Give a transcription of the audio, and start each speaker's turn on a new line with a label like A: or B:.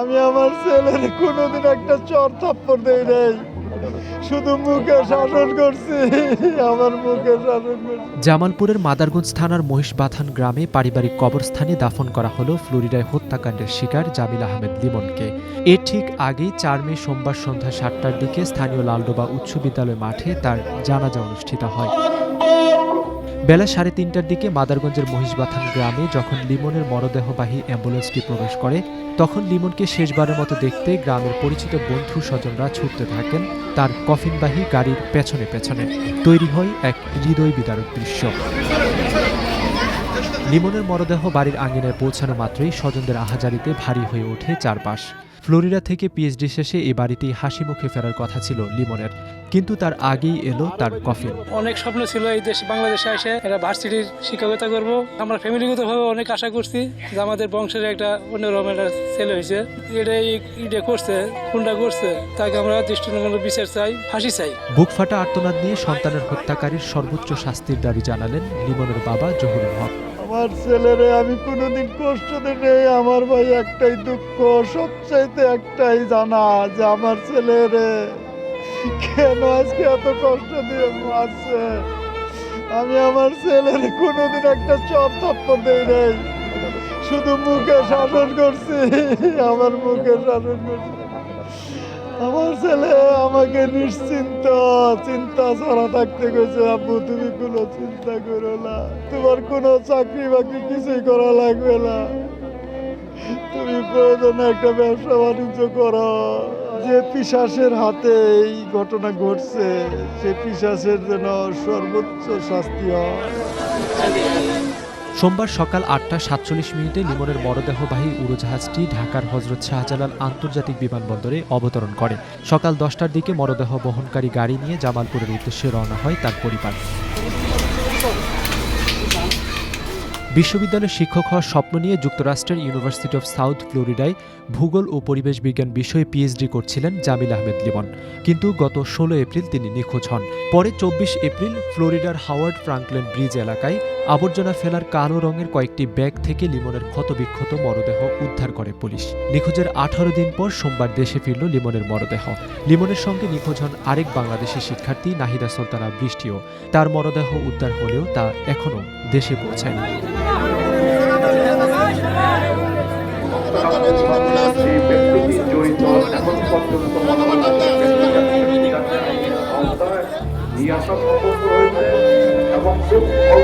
A: আমি আমার ছেলের কোনোদিন একটা চর থাপ্পড় দেই নাই, শুধু মুখে শাসন করছি, আমার মুখে শাসন করছি।
B: জামালপুরের মাদারগঞ্জ থানার মহিষবাথান গ্রামে পারিবারিক কবরস্থানে দাফন করা হলো ফ্লোরিডায় হত্যাকাণ্ডের শিকার জামিল আহমেদ লিমনকে। এর ঠিক আগেই ৪ মে সোমবার সন্ধ্যা ৭টার দিকে স্থানীয় লালডোবা উচ্চ বিদ্যালয় মাঠে তার জানাজা অনুষ্ঠিত হয়। বেলা ৩:৩০টার দিকে মাদারগঞ্জের মহিষবাথান গ্রামে যখন লিমনের মরদেহবাহী অ্যাম্বুলেন্সটি প্রবেশ করে, তখন লিমনকে শেষবারের মতো দেখতে গ্রামের পরিচিত বন্ধু স্বজনরা ছুটতে থাকেন তার কফিনবাহী গাড়ির পেছনে পেছনে। তৈরি হয় এক হৃদয় বিদারক দৃশ্য। লিমনের মরদেহ বাড়ির আঙিনায় পৌঁছানো মাত্রই স্বজনদের আহাজারিতে ভারী হয়ে ওঠে চারপাশ। ফ্লোরিডা থেকে পিএইচডি শেষে এ বাড়িতেই হাসি মুখে ফেরার কথা ছিল লিমনের, কিন্তু তার আগেই এলো তার কফিন।
C: অনেক স্বপ্ন ছিল এই দেশ বাংলাদেশে এসে এটা ভার্সিটির শিক্ষকতা করব। আমরা ফ্যামিলিগতভাবে অনেক আশা করছি যে আমাদের বংশের একটা অন্যরকম একটা ছেলে হয়েছে। এটা করছে, খুনটা করছে, তাকে আমরা দৃষ্টান্তমূলক বিচার চাই, ফাঁসি চাই।
B: বুক ফাটা আর্তনাদ নিয়ে সন্তানের হত্যাকারীর সর্বোচ্চ শাস্তির দাবি জানালেন লিমনের বাবা জহুরুল হক।
A: আমার ছেলেরে আমি কোনোদিন কষ্ট দেই, আমার ভাই একটাই দুঃখ, সবচাইতে একটাই জানা যে আমার ছেলেরে কেন আজকে এত কষ্ট দিয়ে মারছে। আমি আমার ছেলের কোনোদিন একটা চর থাপ্পড় দেই নাই, শুধু মুখে শাসন করছি, আমার মুখে শাসন করছি। আমার ছেলে আমাকে নিশ্চিন্ত চিন্তা ছাড়া থাকতে গেছে। আব্বু, তুমি কোনো চিন্তা করো না, তোমার কোনো চাকরি বাকরি কিছুই করা লাগবে না, তুমি প্রয়োজনে একটা ব্যবসা বাণিজ্য করো। যে পিশাচের হাতে এই ঘটনা ঘটছে, সে পিশাচের যেন সর্বোচ্চ শাস্তি হয়।
B: সোমবার সকাল ৮টা ৪৭ লিমনের মরদেহবাহী উড়োজাহাজটি ঢাকার হযরত শাহজালাল আন্তর্জাতিক বিমানবন্দরে অবতরণ করে। সকাল ১০টার দিকে মরদেহ বহনকারী গাড়ি নিয়ে জামালপুরের উদ্দেশ্যে রওনা হয় তার পরিবার। বিশ্ববিদ্যালয়ের শিক্ষক হওয়ার স্বপ্ন নিয়ে যুক্তরাষ্ট্রের ইউনিভার্সিটি অব সাউথ ফ্লোরিডায় ভূগোল ও পরিবেশ বিজ্ঞান বিষয়ে পিএইচডি করছিলেন জামিল আহমেদ লিমন, কিন্তু গত ১৬ এপ্রিল তিনি নিখোঁজ হন। পরে ২৪ এপ্রিল ফ্লোরিডার হাওয়ার্ড ফ্রাঙ্কলিন ব্রিজ এলাকায় আবর্জনা ফেলার কালো রঙের কয়েকটি ব্যাগ থেকে লিমনের ক্ষতবিক্ষত মরদেহ উদ্ধার করে পুলিশ। নিখোঁজের ১৮ দিন পর সোমবার দেশে ফিরল লিমনের মরদেহ। লিমনের সঙ্গে নিখোঁজ হন আরেক বাংলাদেশি শিক্ষার্থী নাহিদা সুলতানা বৃষ্টিও। তার মরদেহ উদ্ধার হলেও তা এখনও দেশে পৌঁছায়নি।
D: এবং